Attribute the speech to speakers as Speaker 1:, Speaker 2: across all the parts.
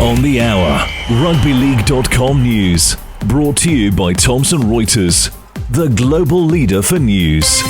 Speaker 1: On the hour, rugbyleague.com news. Brought to you by Thomson Reuters, the global leader for news.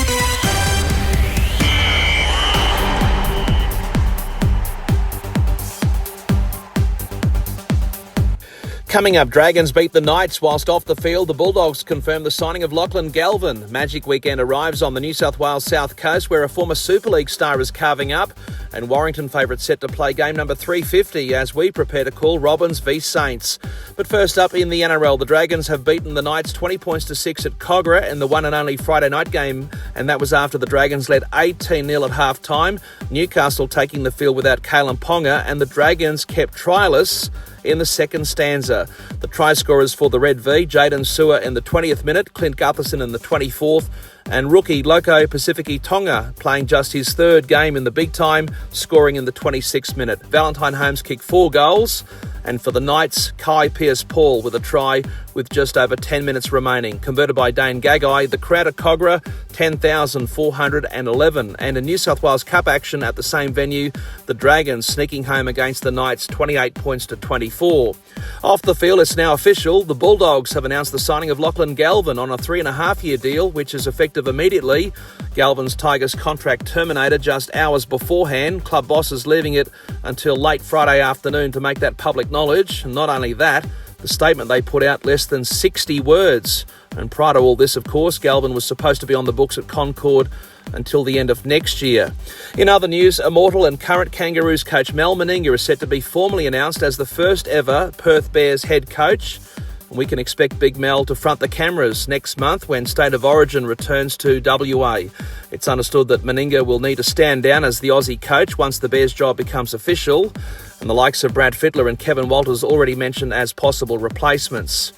Speaker 2: Coming up, Dragons beat the Knights, whilst off the field, the Bulldogs confirm the signing of Lachlan Galvin. Magic Weekend arrives on the New South Wales South Coast, where a former Super League star is carving up, and Warrington favourites set to play game number 350 as we prepare to call Robins v Saints. But first up in the NRL, the Dragons have beaten the Knights 20 points to 6 at Cogra in the one and only Friday night game, and that was after the Dragons led 18-0 at half-time. Newcastle taking the field without Kalen Ponga, and the Dragons kept trialists in the second stanza. The try scorers for the Red V, Jaden Sewer in the 20th minute, Clint Gutherson in the 24th, and rookie Loco Pacifici Tonga playing just his third game in the big time, scoring in the 26th minute. Valentine Holmes kicked 4 goals, and for the Knights, Kai Pearce-Paul with a try with just over 10 minutes remaining. Converted by Dane Gagai, the crowd at Cogra, 10,411. And in New South Wales Cup action at the same venue, the Dragons sneaking home against the Knights 28 points to 24. Off the field, it's now official. The Bulldogs have announced the signing of Lachlan Galvin on a 3.5-year deal, which is effective immediately. Galvin's Tigers contract terminated just hours beforehand. Club bosses leaving it until late Friday afternoon to make that public knowledge. And not only that, the statement they put out less than 60 words. And prior to all this, of course, Galvin was supposed to be on the books at Concord until the end of next year. In other news, immortal and current Kangaroos coach Mel Meninga is set to be formally announced as the first ever Perth Bears head coach. We can expect Big Mel to front the cameras next month when State of Origin returns to WA. It's understood that Meninga will need to stand down as the Aussie coach once the Bears job becomes official, and the likes of Brad Fittler and Kevin Walters already mentioned as possible replacements.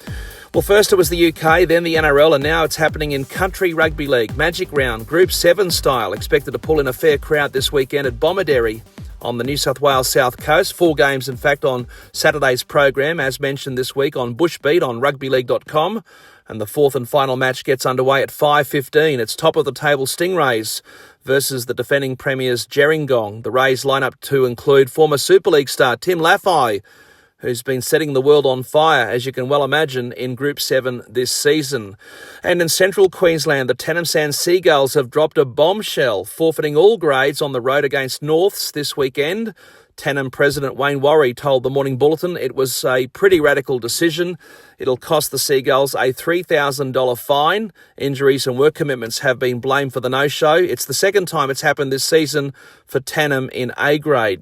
Speaker 2: Well, first it was the UK, then the NRL, and now it's happening in Country Rugby League. Magic Round, Group 7 style, expected to pull in a fair crowd this weekend at Bomaderry on the New South Wales South Coast. 4 games, in fact, on Saturday's program, as mentioned this week on Bushbeat on rugbyleague.com. And the fourth and final match gets underway at 5:15. It's top of the table Stingrays versus the defending premiers Gerringong. The Rays lineup to include former Super League star Tim Laffey, who's been setting the world on fire, as you can well imagine, in Group 7 this season. And in central Queensland, the Tanham Sand Seagulls have dropped a bombshell, forfeiting all grades on the road against Norths this weekend. Tanham President Wayne Worry told the Morning Bulletin it was a pretty radical decision. It'll cost the Seagulls a $3,000 fine. Injuries and work commitments have been blamed for the no-show. It's the second time it's happened this season for Tanham in A grade.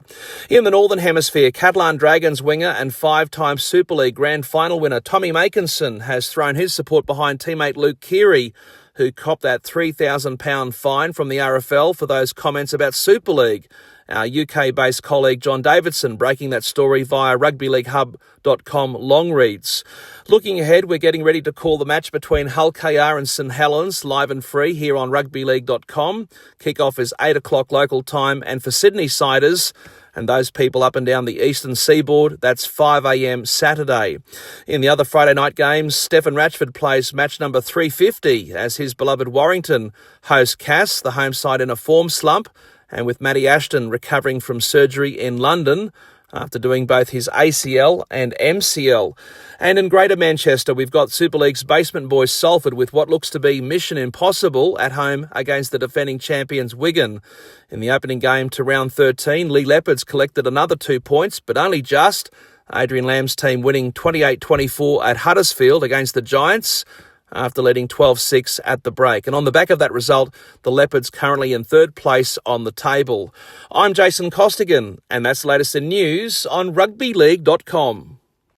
Speaker 2: In the Northern Hemisphere, Catalan Dragons winger and 5-time Super League Grand Final winner Tommy Makinson has thrown his support behind teammate Luke Keary, who copped that £3,000 fine from the RFL for those comments about Super League. Our UK-based colleague John Davidson breaking that story via rugbyleaguehub.com long reads. Looking ahead, we're getting ready to call the match between Hull KR and St Helens live and free here on rugbyleague.com. Kickoff is 8 o'clock local time, and for Sydney siders and those people up and down the eastern seaboard, that's 5 a.m. Saturday. In the other Friday night games, Stephen Ratchford plays match number 350 as his beloved Warrington host Cass, the home side in a form slump, and with Matty Ashton recovering from surgery in London after doing both his ACL and MCL. And in Greater Manchester, we've got Super League's basement boys Salford with what looks to be mission impossible at home against the defending champions Wigan. In the opening game to round 13, Lee Leopards collected another 2 points, but only just. Adrian Lamb's team winning 28-24 at Huddersfield against the Giants after leading 12-6 at the break. And on the back of that result, the Leopards currently in third place on the table. I'm Jason Costigan, and that's the latest in news on rugbyleague.com.